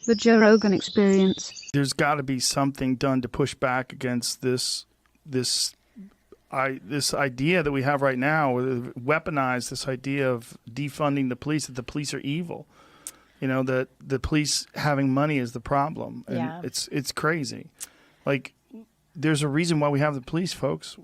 The Joe Rogan Experience. There's got to be something done to push back against this idea that we have right now, weaponize this idea of defunding the police, that the police are evil. You know, that the police having money is the problem. And Yeah. it's crazy. Like, there's a reason why we have the police, folks.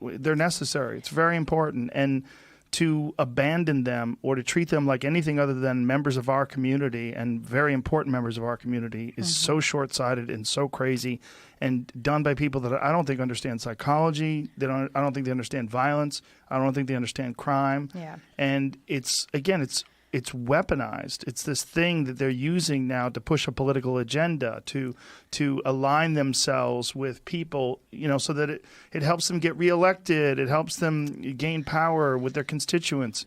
They're necessary. It's very important. And to abandon them or to treat them like anything other than members of our community and very important members of our community is so short-sighted and so crazy and done by people that I don't think understand psychology. I don't think they understand violence. I don't think they understand crime. Yeah. And it's weaponized. It's this thing that they're using now to push a political agenda, to align themselves with people, you know, so that it helps them get reelected. It helps them gain power with their constituents.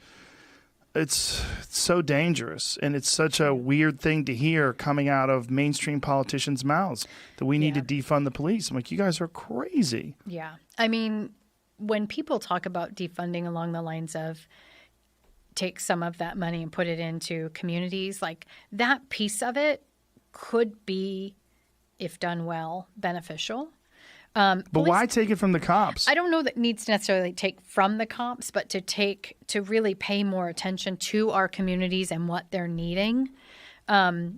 It's so dangerous, and it's such a weird thing to hear coming out of mainstream politicians' mouths that we need to defund the police. I'm like, you guys are crazy. Yeah. I mean, when people talk about defunding along the lines of take some of that money and put it into communities, like that piece of it could be, if done well, beneficial. But why take it from the cops? I don't know that it needs to necessarily take from the cops, but to really pay more attention to our communities and what they're needing. You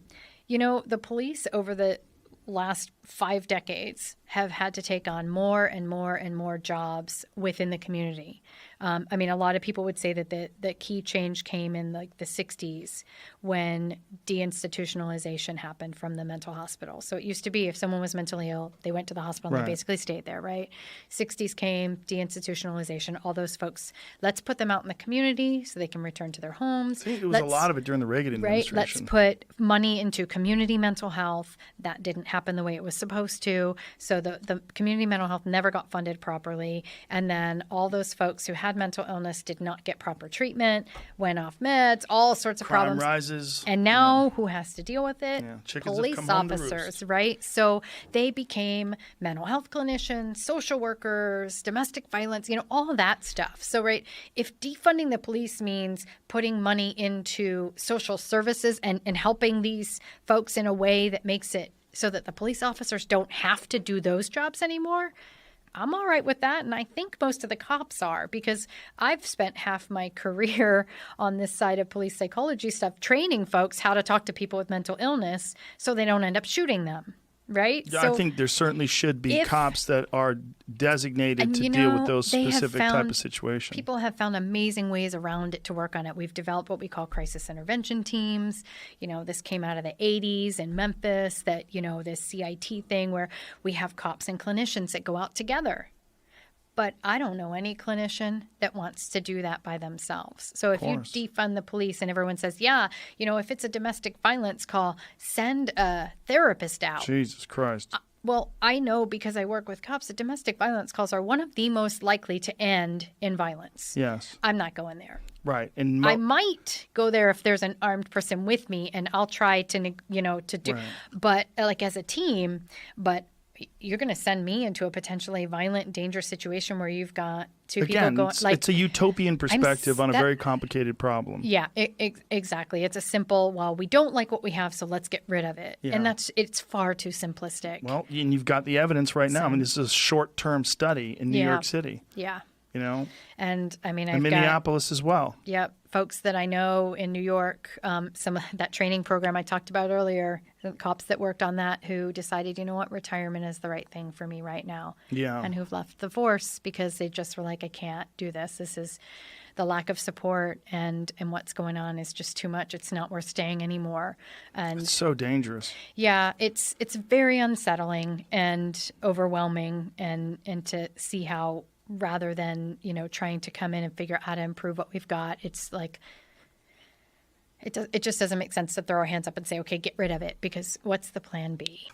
know, the police over the last 5 decades have had to take on more and more and more jobs within the community. I mean, a lot of people would say that the key change came in like the 60s when deinstitutionalization happened from the mental hospital. So it used to be if someone was mentally ill, they went to the hospital and they basically stayed there, right? 60s came, deinstitutionalization, all those folks, let's put them out in the community so they can return to their homes. See, there was a lot of it during the Reagan administration. Right, let's put money into community mental health. That didn't happen the way it was supposed to. So the community mental health never got funded properly. And then all those folks who had mental illness did not get proper treatment, went off meds, all sorts of problems. Crime rises. And now who has to deal with it? Chickens have Police come home to officers, roost. right? So they became mental health clinicians, social workers, domestic violence, you know, all of that stuff. So, right, if defunding the police means putting money into social services and helping these folks in a way that makes it so that the police officers don't have to do those jobs anymore, I'm all right with that. And I think most of the cops are, because I've spent half my career on this side of police psychology stuff, training folks how to talk to people with mental illness so they don't end up shooting them. Right? Yeah, So I think there certainly should be cops that are designated to deal with those specific type of situations. People have found amazing ways around it to work on it. We've developed what we call crisis intervention teams. You know, this came out of the 80s in Memphis, that, you know, this CIT thing where we have cops and clinicians that go out together. But I don't know any clinician that wants to do that by themselves. So if you defund the police and everyone says, yeah, you know, if it's a domestic violence call, send a therapist out. Jesus Christ. Well, I know because I work with cops that domestic violence calls are one of the most likely to end in violence. Yes. I'm not going there. Right. And I might go there if there's an armed person with me, and I'll try to, you know, to do, but like as a team, but you're going to send me into a potentially violent, dangerous situation where you've got two people going. Like, it's a utopian perspective on a very complicated problem. Yeah, exactly. It's a simple, well, we don't like what we have, so let's get rid of it. Yeah. And it's far too simplistic. Well, and you've got the evidence right now. I mean, this is a short-term study in New York City. Yeah. You know? And I mean, and Minneapolis as well. Yep. Folks that I know in New York, some of that training program I talked about earlier, the cops that worked on that who decided, you know what, retirement is the right thing for me right now. Yeah. And who've left the force because they just were like, I can't do this. This is the lack of support and what's going on is just too much. It's not worth staying anymore. And it's so dangerous. Yeah, it's very unsettling and overwhelming, and to see how, rather than, you know, trying to come in and figure out how to improve what we've got, it's like it just doesn't make sense to throw our hands up and say, okay, get rid of it, because what's the plan B?